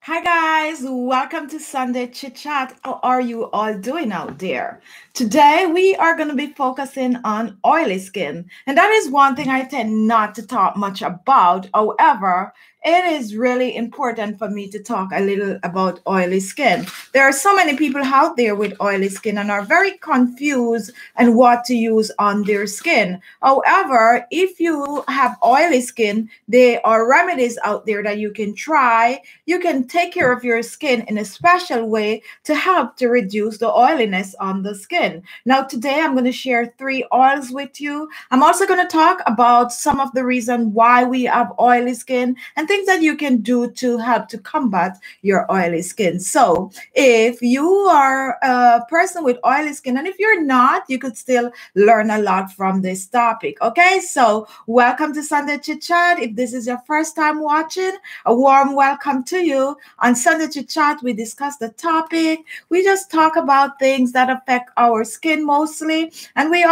Hi guys, welcome to Sunday Chit Chat. How are you all doing out there? Today we are going to be focusing on oily skin, and that is one thing I tend not to talk much about. However, it is really important for me to talk a little about oily skin. There are so many people out there with oily skin and are very confused on what to use on their skin. However, if you have oily skin, there are remedies out there that you can try. You can take care of your skin in a special way to help to reduce the oiliness on the skin. Now, today I'm going to share 3 oils with you. I'm also going to talk about some of the reason why we have oily skin and things that you can do to help to combat your oily skin. So, if you are a person with oily skin, and if you're not, you could still learn a lot from this topic. Okay, so welcome to Sunday Chit Chat. If this is your first time watching, a warm welcome to you. On Sunday Chit Chat, we discuss the topic. We just talk about things that affect our skin mostly, and I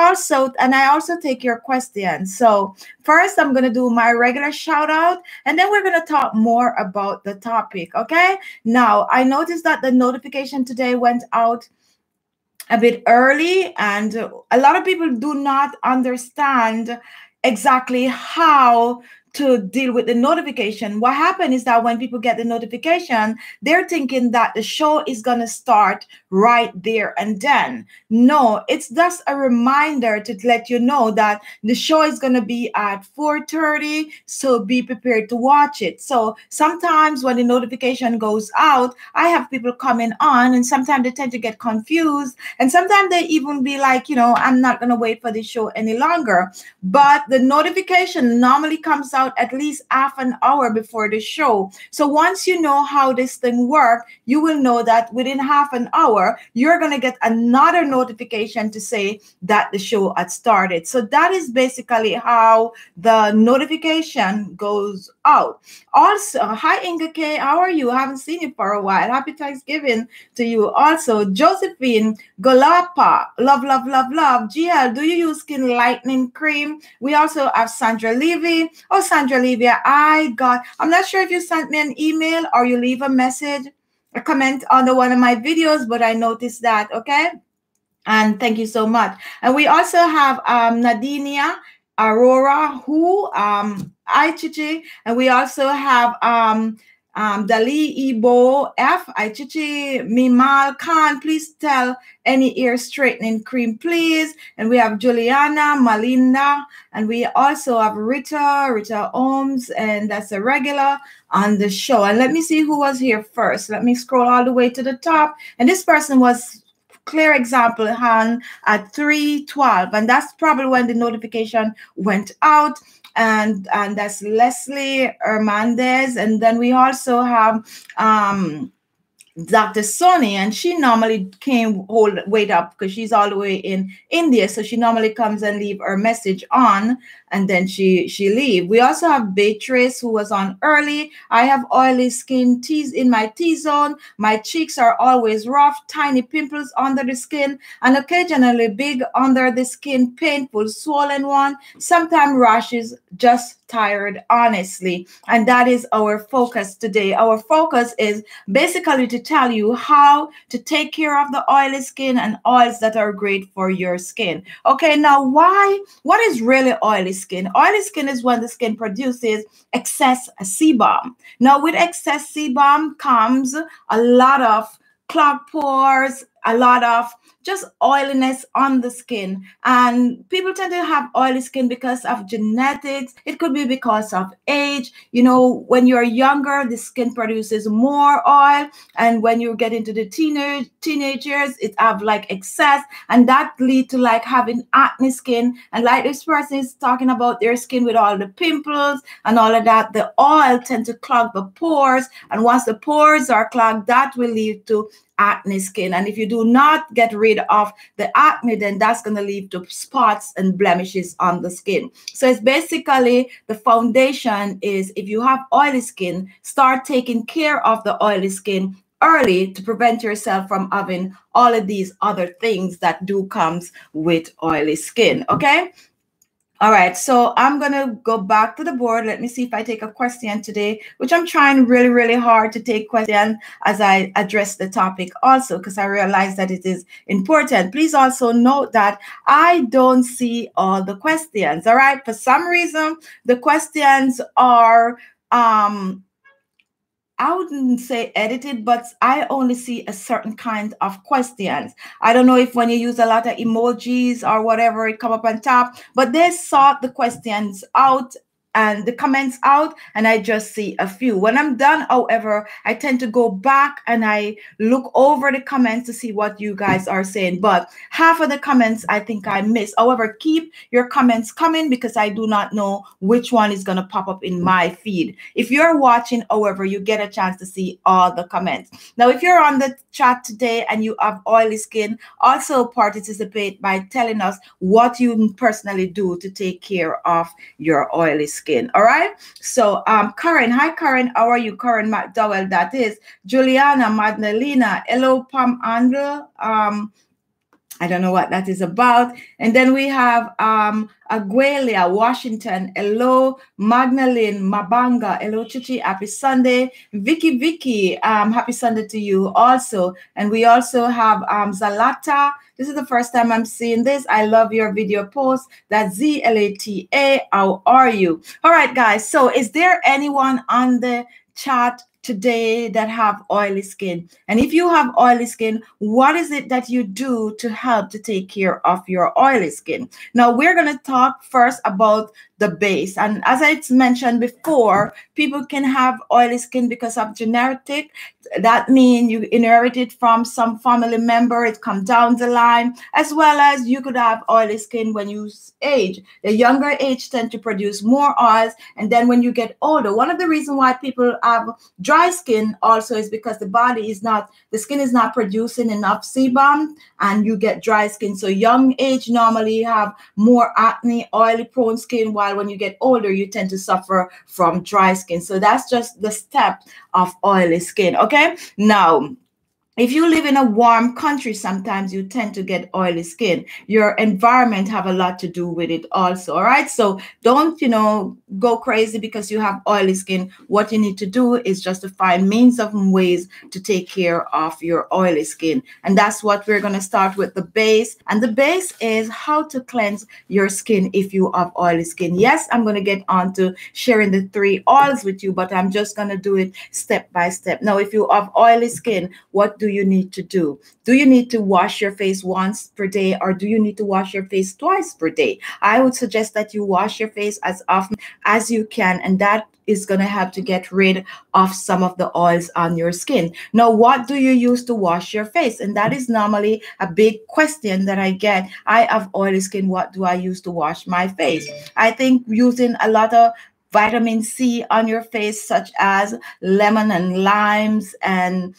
also take your questions. So first, I'm going to do my regular shout out, and then we're going to talk more about the topic. Okay. Now, I noticed that the notification today went out a bit early, and a lot of people do not understand exactly how to deal with the notification. What happened is that when people get the notification, they're thinking that the show is going to start right there and then. No, it's just a reminder to let you know that the show is going to be at 4:30, so be prepared to watch it. So sometimes when the notification goes out, I have people coming on, and sometimes they tend to get confused, and sometimes they even be like, I'm not going to wait for the show any longer. But the notification normally comes out at least half an hour before the show. So once you know how this thing works, you will know that within half an hour, you're going to get another notification to say that the show had started. So that is basically how the notification goes out. Also, hi Inga K, how are you? I haven't seen you for a while. Happy Thanksgiving to you. Also, Josephine Golapa, love, love, love, love. GL, do you use skin lightening cream? We also have Sandra Levy. Oh, Sandra Levy, I'm not sure if you sent me an email or you leave a message, a comment on one of my videos, but I noticed that, okay? And thank you so much. And we also have Nadinia Aurora, who Chichi, and we also have Dali Ibo F, Chichi Mimal Khan. Please tell any ear straightening cream, please. And we have Juliana Malinda, and we also have Rita Ohms, and that's a regular on the show. And let me see who was here first. Let me scroll all the way to the top. And this person was clear example Han at 3:12, and that's probably when the notification went out. And that's Leslie Hernandez. And then we also have Dr. Sony, and she normally wait up because she's all the way in India. So she normally comes and leave her message on, and then she leave. We also have Beatrice, who was on early. I have oily skin in my T-zone. My cheeks are always rough, tiny pimples under the skin, and occasionally big under the skin, painful, swollen one, sometimes rashes, just tired, honestly. And that is our focus today. Our focus is basically to tell you how to take care of the oily skin and oils that are great for your skin. Okay, now what is really oily skin? Oily skin is when the skin produces excess sebum. Now with excess sebum comes a lot of clogged pores, a lot of just oiliness on the skin. And people tend to have oily skin because of genetics. It could be because of age. When you're younger, the skin produces more oil. And when you get into the teenage years, it have like excess. And that lead to like having acne skin. And like this person is talking about their skin with all the pimples and all of that, the oil tend to clog the pores. And once the pores are clogged, that will lead to acne skin. And if you do not get rid of the acne, then that's going to lead to spots and blemishes on the skin. So it's basically the foundation is, if you have oily skin, start taking care of the oily skin early to prevent yourself from having all of these other things that do comes with oily skin. Okay. All right, so I'm gonna go back to the board. Let me see if I take a question today, which I'm trying really, really hard to take questions as I address the topic also, because I realize that it is important. Please also note that I don't see all the questions. All right, for some reason, the questions are I wouldn't say edited, but I only see a certain kind of questions. I don't know if when you use a lot of emojis or whatever, it come up on top, but they sort the questions out and the comments out, and I just see a few. When I'm done, however, I tend to go back and I look over the comments to see what you guys are saying. But half of the comments I think I missed. However, keep your comments coming because I do not know which one is going to pop up in my feed. If you're watching, however, you get a chance to see all the comments. Now, if you're on the chat today and you have oily skin, also participate by telling us what you personally do to take care of your oily skin. All right. So, Karen, hi, Karen. How are you? Karen McDowell, that is. Juliana, Magdalena, hello, Pam Andrew. I don't know what that is about. And then we have Aguelia, Washington. Hello, Magdalene, Mabanga. Hello, Chichi. Happy Sunday. Vicky, happy Sunday to you also. And we also have Zalata. This is the first time I'm seeing this. I love your video post. That's ZLATA. How are you? All right, guys. So is there anyone on the chat today that have oily skin? And if you have oily skin, what is it that you do to help to take care of your oily skin? Now we're going to talk first about the base. And as I mentioned before, people can have oily skin because of genetic. That means you inherit it from some family member. It comes down the line, as well as you could have oily skin when you age. The younger age tend to produce more oils, and then when you get older, one of the reasons why people have dry skin also is because the skin is not producing enough sebum, and you get dry skin. So young age normally have more acne, oily prone skin, while when you get older, you tend to suffer from dry skin. So that's just the step of oily skin. Okay, now if you live in a warm country, sometimes you tend to get oily skin. Your environment have a lot to do with it also. All right. So don't, go crazy because you have oily skin. What you need to do is just to find means of ways to take care of your oily skin. And that's what we're going to start with, the base. And the base is how to cleanse your skin if you have oily skin. Yes, I'm going to get on to sharing the 3 oils with you, but I'm just going to do it step by step. Now, if you have oily skin, what do you need to do? Do you need to wash your face once per day, or do you need to wash your face twice per day? I would suggest that you wash your face as often as you can, and that is going to help to get rid of some of the oils on your skin. Now, what do you use to wash your face? And that is normally a big question that I get. I have oily skin. What do I use to wash my face? I think using a lot of vitamin C on your face, such as lemon and limes and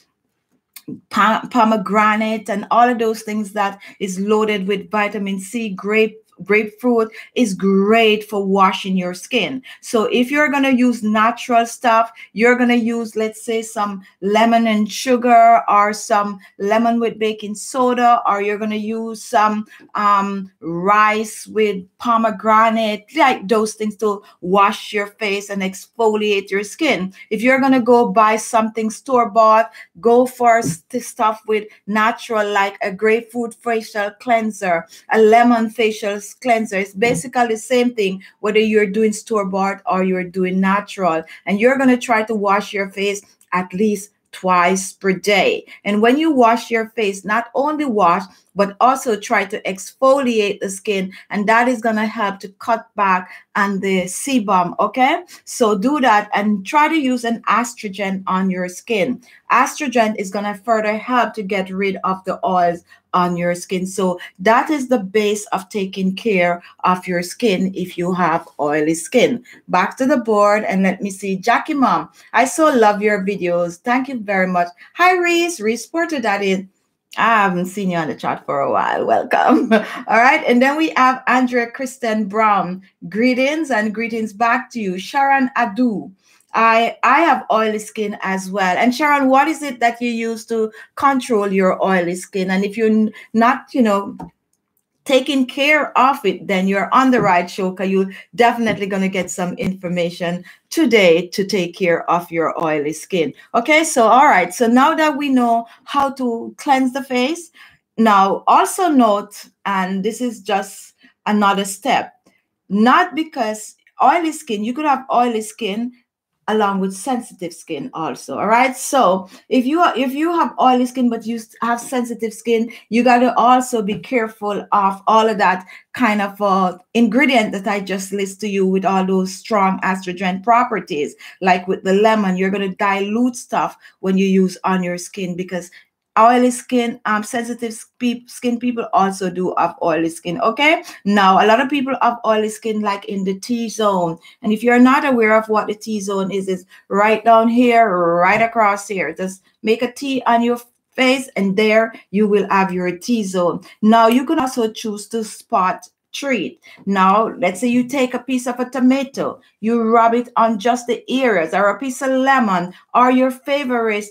pomegranate and all of those things that is loaded with vitamin C, grapefruit is great for washing your skin. So if you're going to use natural stuff, you're going to use, let's say, some lemon and sugar, or some lemon with baking soda, or you're going to use some rice with pomegranate, like those things to wash your face and exfoliate your skin. If you're going to go buy something store-bought, go for stuff with natural, like a grapefruit facial cleanser, a lemon facial cleanser. It's basically the same thing, whether you're doing store-bought or you're doing natural. And you're going to try to wash your face at least twice per day. And when you wash your face, not only wash, but also try to exfoliate the skin, and that is going to help to cut back on the sebum. Okay, so do that and try to use an astringent on your skin. Astringent is going to further help to get rid of the oils on your skin. So that is the base of taking care of your skin if you have oily skin. Back to the board, and let me see. Jackie Mom, I so love your videos. Thank you very much. Hi, Reese Porter, that is. I haven't seen you on the chat for a while. Welcome. All right. And then we have Andrea Kristen Brown. Greetings, and greetings back to you. Sharon Adu. I have oily skin as well. And Sharon, what is it that you use to control your oily skin? And if you're not, taking care of it, then you're on the right show, because you're definitely going to get some information today to take care of your oily skin. Okay, so all right, so now that we know how to cleanse the face, now also note, and this is just another step, not because oily skin, you could have oily skin along with sensitive skin also. All right, so if you have oily skin but you have sensitive skin, you got to also be careful of all of that kind of ingredient that I just list to you, with all those strong estrogen properties. Like with the lemon, you're going to dilute stuff when you use on your skin, because oily skin, sensitive skin people also do have oily skin. Okay, now a lot of people have oily skin like in the T-zone, and if you're not aware of what the T-zone is right down here, right across here. Just make a T on your face, and there you will have your T-zone. Now you can also choose to spot treat. Now let's say you take a piece of a tomato, you rub it on just the areas, or a piece of lemon, or your favorite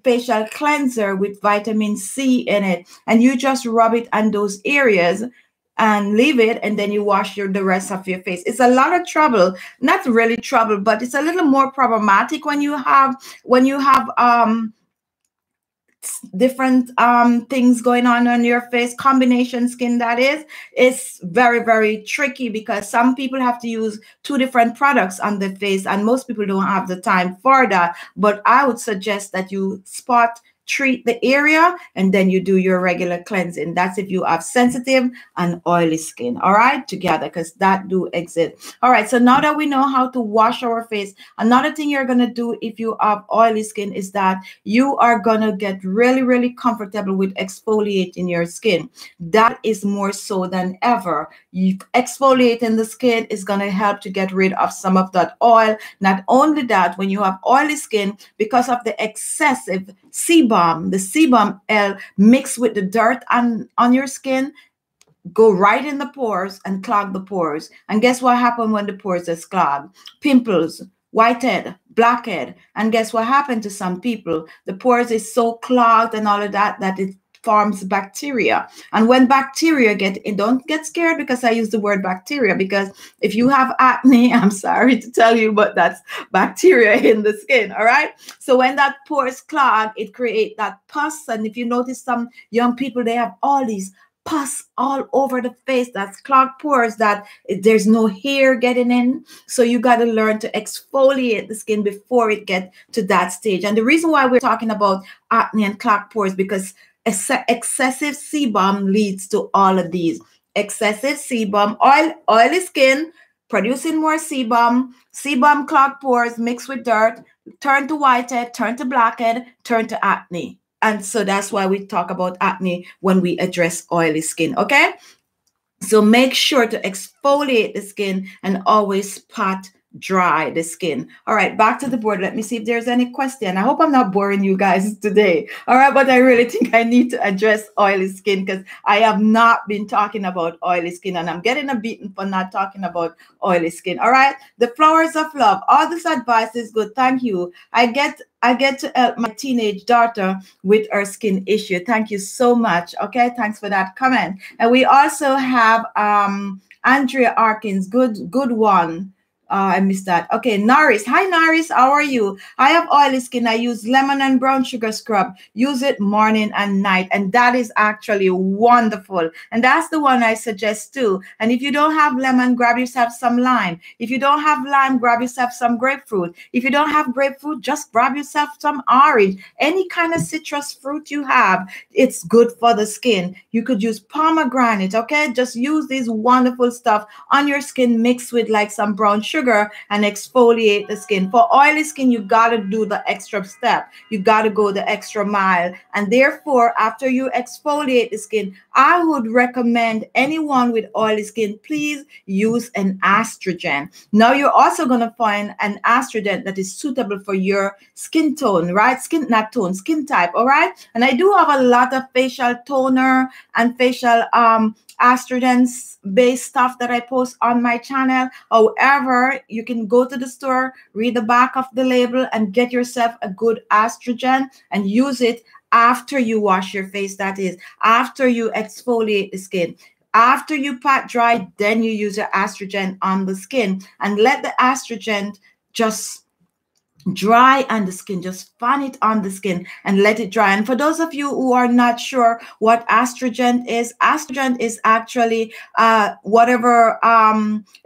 facial cleanser with vitamin C in it, and you just rub it on those areas and leave it, and then you wash the rest of your face. It's a lot of trouble, not really trouble, but it's a little more problematic when you have different things going on your face, combination skin. That is, it's very, very tricky, because some people have to use 2 different products on the face, and most people don't have the time for that. But I would suggest that you spot treat the area, and then you do your regular cleansing. That's if you have sensitive and oily skin, all right, together, because that do exist. All right, so now that we know how to wash our face, another thing you're going to do if you have oily skin is that you are going to get really, really comfortable with exfoliating your skin. That is more so than ever. Exfoliating the skin is going to help to get rid of some of that oil. Not only that, when you have oily skin, because of the excessive sebum, the sebum L mixed with the dirt on your skin, go right in the pores and clog the pores. And guess what happens when the pores is clogged? Pimples, whitehead, blackhead. And guess what happened to some people? The pores is so clogged and all of that it forms bacteria. And when bacteria get in, don't get scared because I use the word bacteria, because if you have acne, I'm sorry to tell you, but that's bacteria in the skin. All right, so when that pores clog, it creates that pus. And if you notice, some young people, they have all these pus all over the face, that's clogged pores, that there's no hair getting in. So you got to learn to exfoliate the skin before it gets to that stage. And the reason why we're talking about acne and clogged pores, because excessive sebum leads to all of these. Excessive sebum, oily skin, producing more sebum, sebum clogged pores mixed with dirt, turn to whitehead, turn to blackhead, turn to acne. And so that's why we talk about acne when we address oily skin, okay? So make sure to exfoliate the skin and always spot dry the skin. All right, back to the board. Let me see if there's any question. I hope I'm not boring you guys today. All right, but I really think I need to address oily skin, because I have not been talking about oily skin, and I'm getting a beating for not talking about oily skin. All right, the flowers of love. All this advice is good. Thank you. I get to help my teenage daughter with her skin issue. Thank you so much. Okay, thanks for that comment. And we also have Andrea Arkins. Good one. I missed that. Okay, Norris. Hi, Norris. How are you? I have oily skin. I use lemon and brown sugar scrub. Use it morning and night. And that is actually wonderful. And that's the one I suggest too. And if you don't have lemon, grab yourself some lime. If you don't have lime, grab yourself some grapefruit. If you don't have grapefruit, just grab yourself some orange. Any kind of citrus fruit you have, it's good for the skin. You could use pomegranate, okay? Just use these wonderful stuff on your skin mixed with like some brown sugar and exfoliate the skin. For oily skin, you got to do the extra step. You got to go the extra mile. And therefore, after you exfoliate the skin, I would recommend anyone with oily skin, please use an estrogen. Now, you're also going to find an estrogen that is suitable for your skin tone, right? Skin type, all right? And I do have a lot of facial toner and facial estrogens based stuff that I post on my channel. However, you can go to the store, read the back of the label, and get yourself a good estrogen and use it after you wash your face. That is, after you exfoliate the skin. After you pat dry, then you use your astringent on the skin and let the astringent just dry on the skin. Just fan it on the skin and let it dry. And for those of you who are not sure what astringent is actually whatever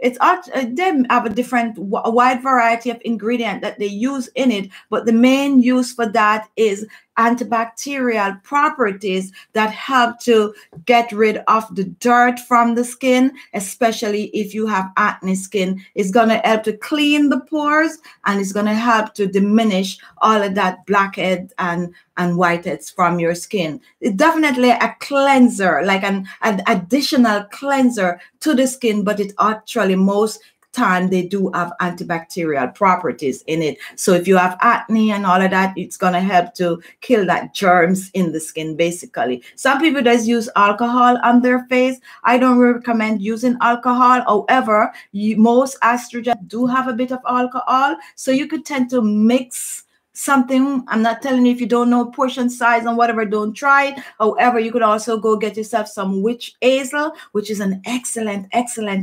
they have a different wide variety of ingredient that they use in it, but the main use for that is antibacterial properties that help to get rid of the dirt from the skin, especially if you have acne skin. It's going to help to clean the pores, and it's going to help to diminish all of that blackhead and whiteheads from your skin. It's definitely a cleanser, like an additional cleanser to the skin, but it actually most time they do have antibacterial properties in it. So if you have acne and all of that, it's going to help to kill that germs in the skin, basically. Some people just use alcohol on their face. I don't recommend using alcohol. However, most astringent do have a bit of alcohol, so you could tend to mix something. I'm not telling you, if you don't know portion size and whatever, don't try it. However, you could also go get yourself some witch hazel, which is an excellent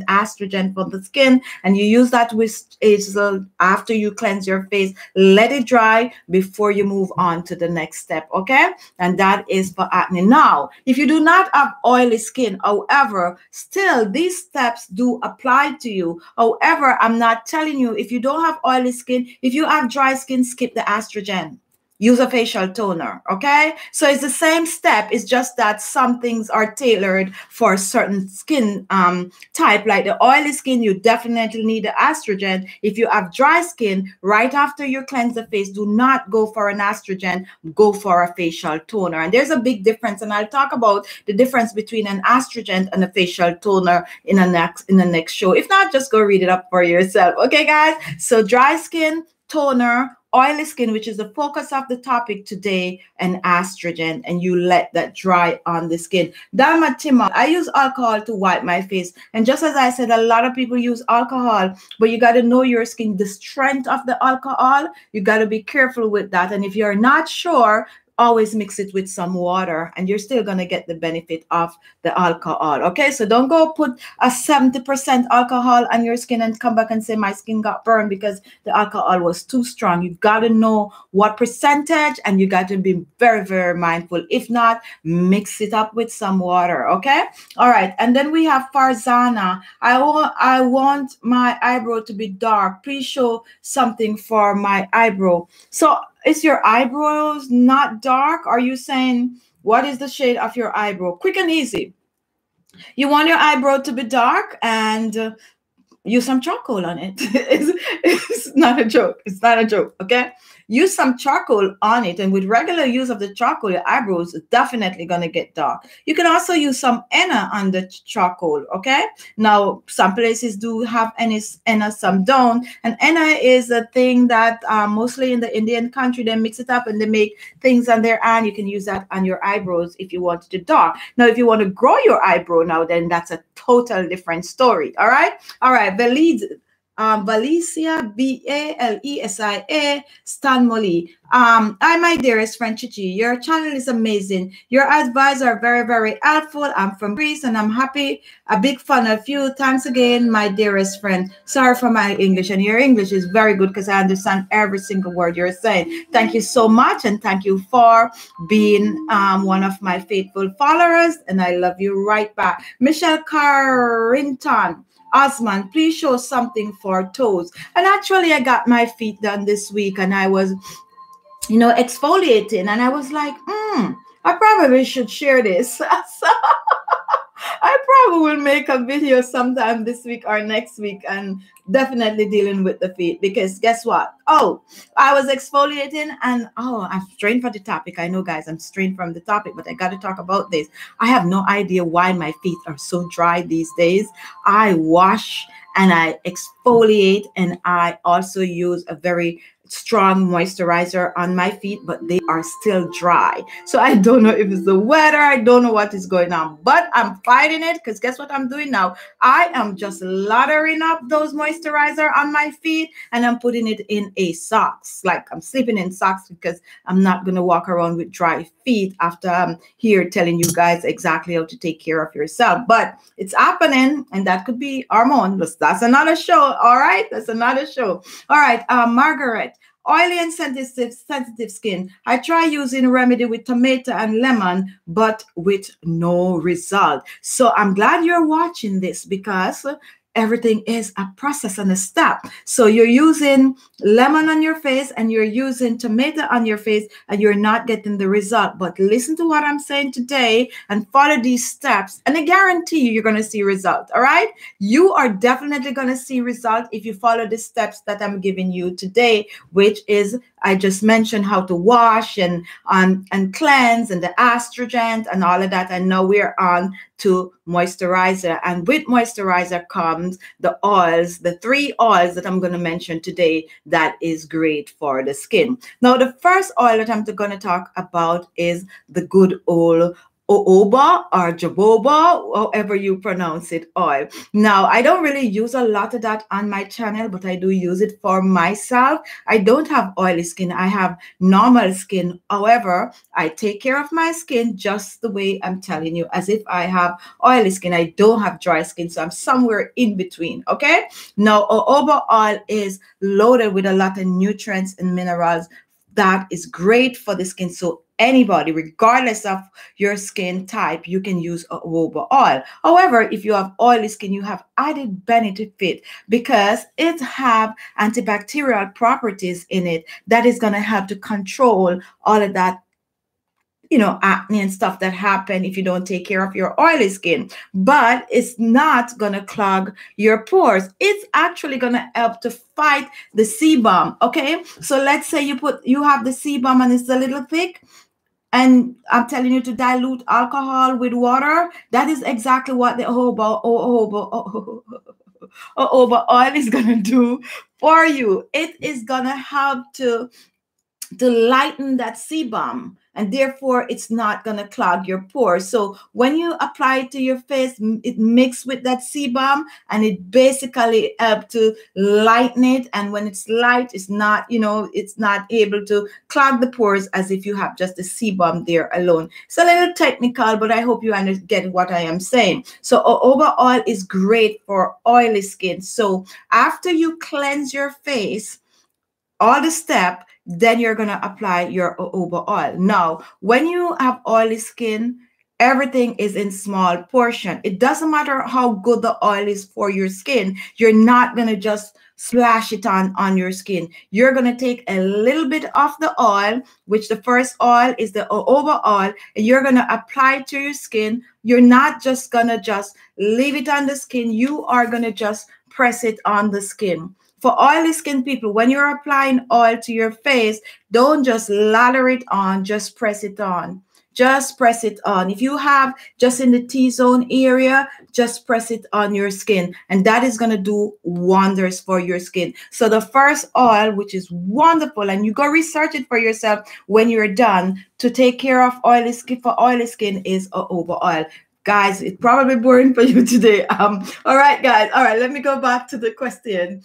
astringent for the skin, and you use that witch hazel after you cleanse your face. Let it dry before you move on to the next step, okay? And that is for acne. Now, if you do not have oily skin, however, still these steps do apply to you. However, I'm not telling you, if you don't have oily skin, if you have dry skin, skip the astringent. Use a facial toner, okay? So it's the same step. It's just that some things are tailored for a certain skin type. Like the oily skin, you definitely need the astringent. If you have dry skin, right after you cleanse the face, do not go for an astringent, go for a facial toner. And there's a big difference, and I'll talk about the difference between an astringent and a facial toner in the next show. If not, just go read it up for yourself, okay, guys? So dry skin, toner, oily skin, which is the focus of the topic today, and astringent, and you let that dry on the skin. Dermatima, I use alcohol to wipe my face, and just as I said, a lot of people use alcohol, but you got to know your skin, the strength of the alcohol. You got to be careful with that, and if you're not sure, always mix it with some water, and you're still going to get the benefit of the alcohol. Okay, so don't go put a 70% alcohol on your skin and come back and say my skin got burned because the alcohol was too strong. You've got to know what percentage, and you got to be very, very mindful. If not, mix it up with some water. Okay, all right. And then we have Farzana. I want my eyebrow to be dark. Please show something for my eyebrow. So is your eyebrows not dark? Are you saying, what is the shade of your eyebrow? Quick and easy. You want your eyebrow to be dark, and use some charcoal on it. It's not a joke. It's not a joke, okay? Use some charcoal on it, and with regular use of the charcoal, your eyebrows are definitely going to get dark. You can also use some henna on the charcoal, okay? Now, some places do have henna, some don't. And henna is a thing that mostly in the Indian country, they mix it up and they make things on their hand. You can use that on your eyebrows if you want it to dark. Now, if you want to grow your eyebrow now, then that's a total different story, all right? All right, Valesia, Balesia, Stan Molly. Hi, my dearest friend Khichi. Your channel is amazing. Your advice are very, very helpful. I'm from Greece, and I'm happy. A big fan of you. Thanks again, my dearest friend. Sorry for my English, and your English is very good because I understand every single word you're saying. Thank you so much, and thank you for being one of my faithful followers, and I love you right back. Michelle Carrington. Osman, please show something for toes. And actually, I got my feet done this week, and I was, exfoliating, and I was like, I probably should share this. So I probably will make a video sometime this week or next week, and definitely dealing with the feet, because guess what? Oh, I was exfoliating, and I'm strained for the topic. I know, guys, I'm strained from the topic, but I got to talk about this. I have no idea why my feet are so dry these days. I wash and I exfoliate, and I also use a very strong moisturizer on my feet, but they are still dry. So I don't know if it's the weather. I don't know what is going on, but I'm fighting it, because guess what I'm doing now? I am just lathering up those moisturizer on my feet, and I'm putting it in a socks. Like, I'm sleeping in socks because I'm not going to walk around with dry feet after I'm here telling you guys exactly how to take care of yourself. But it's happening, and that could be hormone. That's another show. All right, that's another show. All right, Margaret. Oily and sensitive skin. I try using a remedy with tomato and lemon, but with no result. So I'm glad you're watching this, because everything is a process and a step. So you're using lemon on your face and you're using tomato on your face, and you're not getting the result. But listen to what I'm saying today and follow these steps, and I guarantee you're going to see result. All right, you are definitely going to see result if you follow the steps that I'm giving you today, which is, I just mentioned how to wash and cleanse, and the estrogen and all of that. And now we're on to moisturizer, and with moisturizer comes the oils, the 3 oils that I'm going to mention today that is great for the skin. Now, the first oil that I'm going to talk about is the good old jojoba or jojoba, however you pronounce it, oil. Now, I don't really use a lot of that on my channel, but I do use it for myself. I don't have oily skin. I have normal skin. However, I take care of my skin just the way I'm telling you, as if I have oily skin. I don't have dry skin, so I'm somewhere in between, okay? Now, jojoba oil is loaded with a lot of nutrients and minerals that is great for the skin. So anybody, regardless of your skin type, you can use jojoba oil. However, if you have oily skin, you have added benefit, because it have antibacterial properties in it that is going to help to control all of that, you know, acne and stuff that happen if you don't take care of your oily skin. But it's not going to clog your pores. It's actually going to help to fight the sebum. Okay, so let's say you have the sebum and it's a little thick, and I'm telling you to dilute alcohol with water. That is exactly what the jojoba oil is going to do for you. It is going to help to lighten that sebum, and therefore it's not going to clog your pores. So when you apply it to your face, it mixes with that sebum, and it basically helps to lighten it. And when it's light, it's not, you know, it's not able to clog the pores as if you have just the sebum there alone. It's a little technical, but I hope you get what I am saying. So jojoba oil is great for oily skin. So after you cleanse your face, all the step, then you're going to apply your jojoba oil. Now, when you have oily skin, everything is in small portion. It doesn't matter how good the oil is for your skin. You're not going to just splash it on your skin. You're going to take a little bit of the oil, which the first oil is the jojoba oil, and you're going to apply it to your skin. You're not just going to just leave it on the skin. You are going to just press it on the skin. For oily skin people, when you're applying oil to your face, don't just lather it on, just press it on. Just press it on. If you have just in the T-zone area, just press it on your skin, and that is going to do wonders for your skin. So the first oil, which is wonderful, and you go research it for yourself when you're done, to take care of oily skin, for oily skin, is jojoba oil. Guys, it's probably boring for you today. All right, guys. All right, let me go back to the question.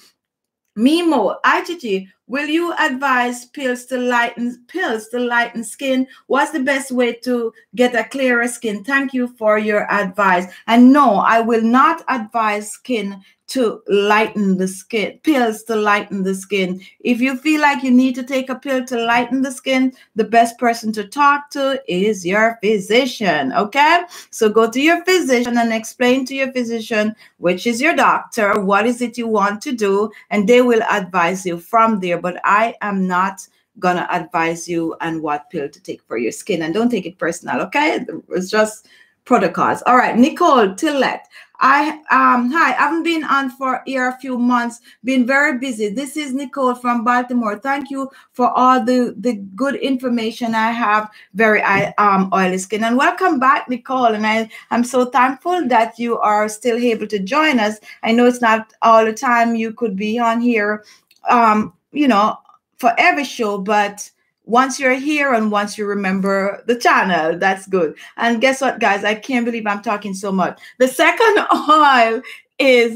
Mimo, IGG, will you advise pills to lighten skin? What's the best way to get a clearer skin? Thank you for your advice. And no, I will not advise skin to lighten the skin, pills to lighten the skin. If you feel like you need to take a pill to lighten the skin, the best person to talk to is your physician, okay? So go to your physician and explain to your physician, which is your doctor, what is it you want to do, and they will advise you from there. But I am not gonna advise you on what pill to take for your skin, and don't take it personal, okay? It's just protocols. All right, Nicole Tillett. Hi, I haven't been on for here a few months, been very busy. This is Nicole from Baltimore. Thank you for all the good information. I have very oily skin. And welcome back, Nicole. And I'm so thankful that you are still able to join us. I know it's not all the time you could be on here, you know, for every show, but once you're here and once you remember the channel, that's good. And guess what, guys? I can't believe I'm talking so much. The second oil is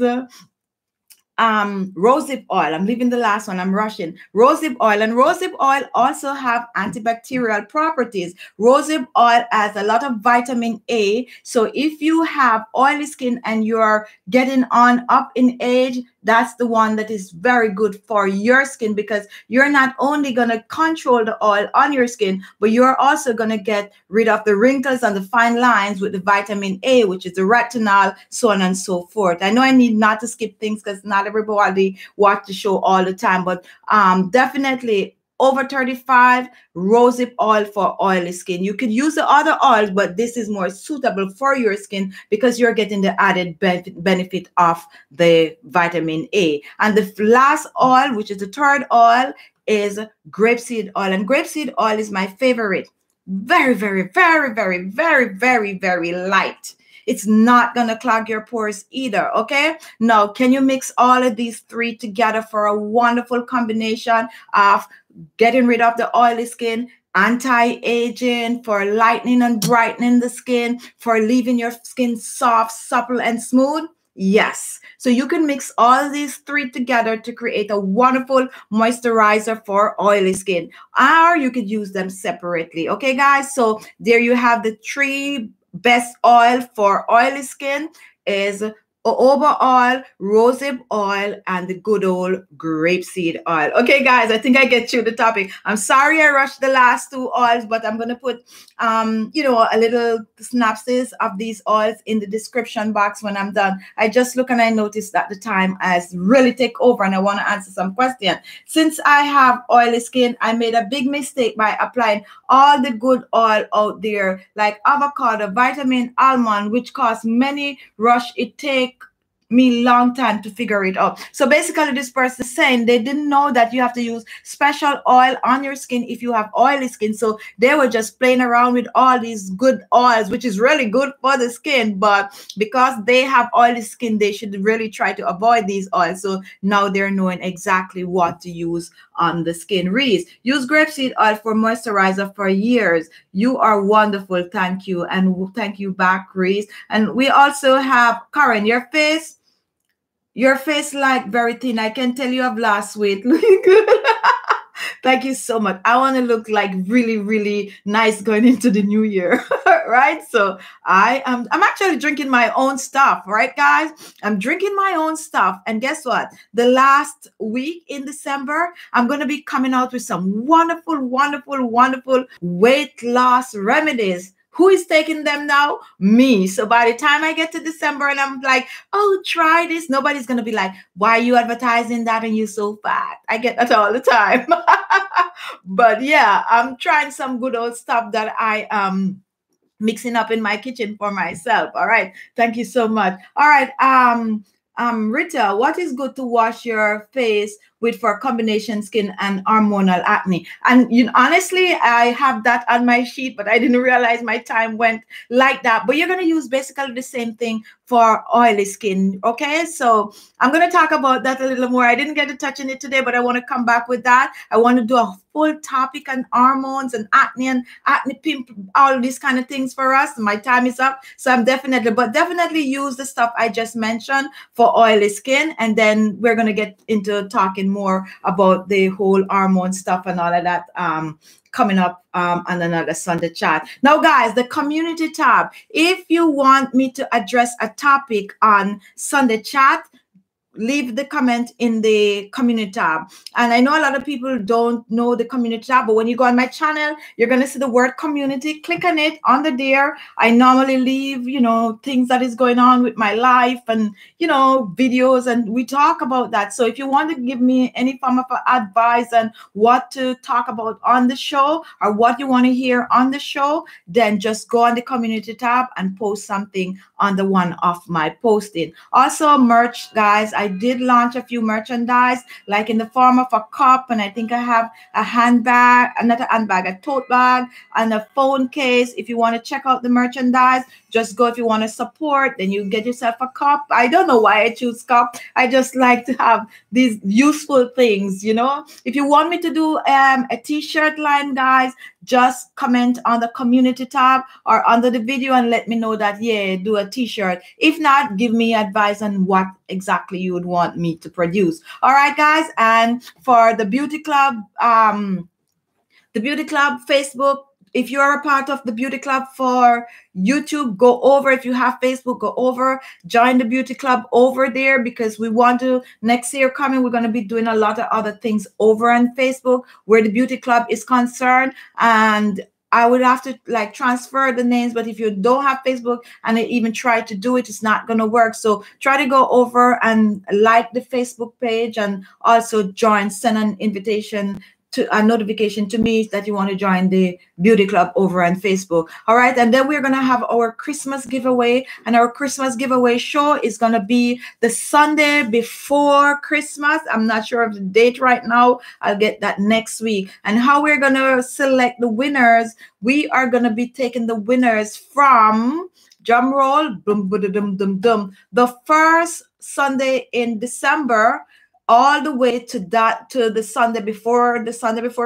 rosehip oil. I'm leaving the last one. I'm rushing. Rosehip oil, and rosehip oil also have antibacterial properties. Rosehip oil has a lot of vitamin A. So if you have oily skin and you're getting on up in age, that's the one that is very good for your skin, because you're not only going to control the oil on your skin, but you're also going to get rid of the wrinkles and the fine lines with the vitamin A, which is the retinol, so on and so forth. I know I need not to skip things because not everybody watch the show all the time, but definitely over 35, rosehip oil for oily skin. You could use the other oils, but this is more suitable for your skin because you're getting the added benefit of the vitamin A. And the last oil, which is the third oil, is grapeseed oil. And grapeseed oil is my favorite. Very, very, very, very, very, very, very light. It's not going to clog your pores either, okay? Now, can you mix all of these three together for a wonderful combination of getting rid of the oily skin, anti-aging, for lightening and brightening the skin, for leaving your skin soft, supple, and smooth? Yes. So you can mix all these three together to create a wonderful moisturizer for oily skin, or you could use them separately. Okay, guys? So there you have the three best oil for oily skin is jojoba oil, rosehip oil, and the good old grapeseed oil. Okay, guys, I think I get you the topic. I'm sorry I rushed the last two oils, but I'm going to put, you know, a little synopsis of these oils in the description box when I'm done. I just look and I noticed that the time has really take over and I want to answer some questions. Since I have oily skin, I made a big mistake by applying all the good oil out there, like avocado, vitamin, almond, which cause many rush. It take me long time to figure it out. So basically this person is saying they didn't know that you have to use special oil on your skin if you have oily skin. So they were just playing around with all these good oils, which is really good for the skin. But because they have oily skin, they should really try to avoid these oils. So now they're knowing exactly what to use on the skin. Reese, use grapeseed oil for moisturizer for years. You are wonderful. Thank you. And thank you back, Reese. And we also have Karen, your face like very thin. I can tell you have lost weight. Looking good. Thank you so much. I want to look like really, really nice going into the new year, right? So I'm actually drinking my own stuff, right, guys? I'm drinking my own stuff. And guess what? The last week in December, I'm going to be coming out with some wonderful, wonderful, wonderful weight loss remedies. Who is taking them now? Me. So by the time I get to December and I'm like, oh, try this, nobody's going to be like, why are you advertising that and you're so fat? I get that all the time. But yeah, I'm trying some good old stuff that I am mixing up in my kitchen for myself. All right. Thank you so much. All right. Rita, what is good to wash your face with for combination skin and hormonal acne? And you know, honestly, I have that on my sheet, but I didn't realize my time went like that. But you're going to use basically the same thing for oily skin. Okay, so I'm going to talk about that a little more. I didn't get to touch on it today, but I want to come back with that. I want to do a full topic on hormones and acne pimp, all these kind of things for us. My time is up, so I'm definitely use the stuff I just mentioned for oily skin, and then we're going to get into talking more about the whole hormone stuff and all of that coming up on another Sunday chat. Now, guys, the community tab. If you want me to address a topic on Sunday chat, leave the comment in the community tab. And I know a lot of people don't know the community tab, but when you go on my channel, you're going to see the word community. Click on it under there. I normally leave, you know, things that is going on with my life and, you know, videos, and we talk about that. So if you want to give me any form of advice on what to talk about on the show or what you want to hear on the show, then just go on the community tab and post something on the one of my posting. Also, merch, guys. I did launch a few merchandise, like in the form of a cup, and I think I have a handbag, not a handbag, a tote bag, and a phone case. If you want to check out the merchandise, just go. If you want to support, then you get yourself a cup. I don't know why I choose cup. I just like to have these useful things, you know. If you want me to do a t-shirt line, guys, just comment on the community tab or under the video and let me know that, yeah, do a t-shirt. If not, give me advice on what exactly you would want me to produce. All right, guys. And for the beauty club Facebook, if you're a part of the beauty club for YouTube, go over. If you have Facebook, go over, join the beauty club over there, because we want to, next year coming, we're going to be doing a lot of other things over on Facebook where the beauty club is concerned. And I would have to like transfer the names, but if you don't have Facebook and I even try to do it, it's not going to work. So try to go over and like the Facebook page, and also join, send an invitation to a notification to me that you want to join the beauty club over on Facebook. All right. And then we're going to have our Christmas giveaway, and our Christmas giveaway show is going to be the Sunday before Christmas. I'm not sure of the date right now. I'll get that next week. And how we're going to select the winners, we are going to be taking the winners from, drum roll, boom, boom, boom, boom, boom, the first Sunday in December, all the way to the Sunday before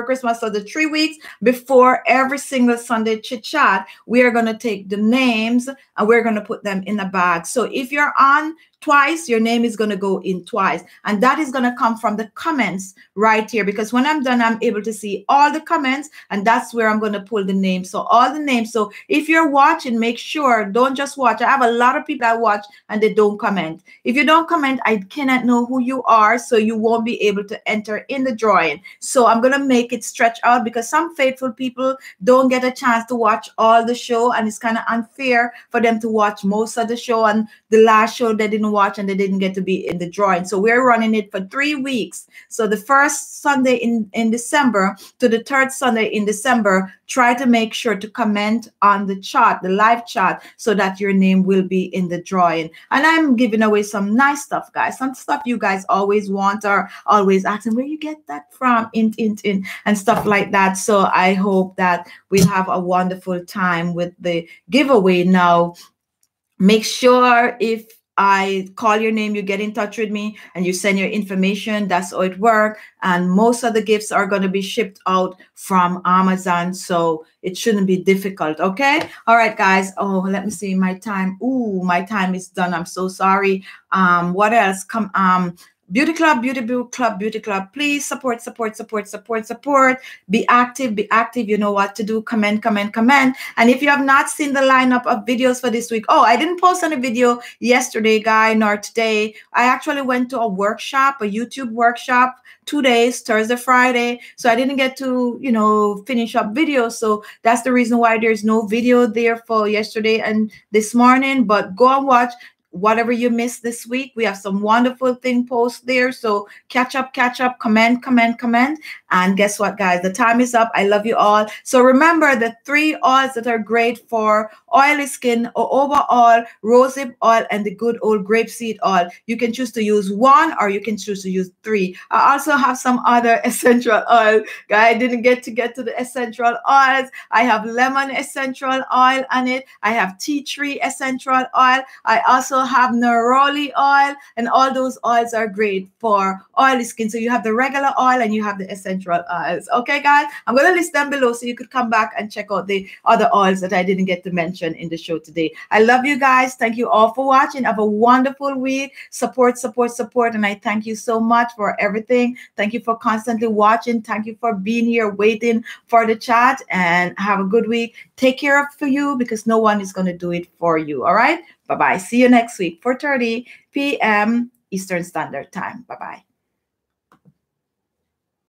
Christmas. So the 3 weeks before every single Sunday chit chat, we are going to take the names and we're going to put them in a bag. So if you're on twice, your name is going to go in twice, and that is going to come from the comments right here, because when I'm done, I'm able to see all the comments, and that's where I'm going to pull the names. So all the names. So if you're watching, make sure, don't just watch. I have a lot of people that watch and they don't comment. If you don't comment, I cannot know who you are, so you won't be able to enter in the drawing. So I'm going to make it stretch out, because some faithful people don't get a chance to watch all the show, and it's kind of unfair for them to watch most of the show, and the last show they didn't watch and they didn't get to be in the drawing. So we're running it for 3 weeks. So the first Sunday in December to the third Sunday in December, try to make sure to comment on the chat, the live chat, so that your name will be in the drawing. And I'm giving away some nice stuff, guys, some stuff you guys always want or always asking where you get that from, and stuff like that. So I hope that we'll have a wonderful time with the giveaway. Now, make sure if I call your name, you get in touch with me and you send your information. That's how it works. And most of the gifts are going to be shipped out from Amazon, so it shouldn't be difficult. Okay. All right, guys. Oh, let me see my time. Ooh, my time is done. I'm so sorry. What else? Beauty club, beauty club. Please support. Be active. You know what to do. Comment. And if you have not seen the lineup of videos for this week, oh, I didn't post any video yesterday, guy, nor today. I actually went to a workshop, a YouTube workshop, 2 days, Thursday, Friday. So I didn't get to, finish up videos. So that's the reason why there's no video there for yesterday and this morning. But go and watch whatever you missed this week. We have some wonderful thing posts there. So catch up, comment. And guess what, guys? The time is up. I love you all. So remember the 3 oils that are great for oily skin: jojoba oil, rosehip oil, and the good old grapeseed oil. You can choose to use 1 or you can choose to use 3. I also have some other essential oil. Guys, I didn't get to the essential oils. I have lemon essential oil on it. I have tea tree essential oil. I also have neroli oil, and all those oils are great for oily skin. So you have the regular oil and you have the essential oils. Okay, guys, I'm going to list them below so you could come back and check out the other oils that I didn't get to mention in the show today. I love you guys. Thank you all for watching. Have a wonderful week. Support. And I thank you so much for everything. Thank you for constantly watching. Thank you for being here waiting for the chat, and have a good week. Take care of you, because no one is going to do it for you. All right. Bye-bye. See you next week, 4:30 p.m. Eastern Standard Time. Bye-bye.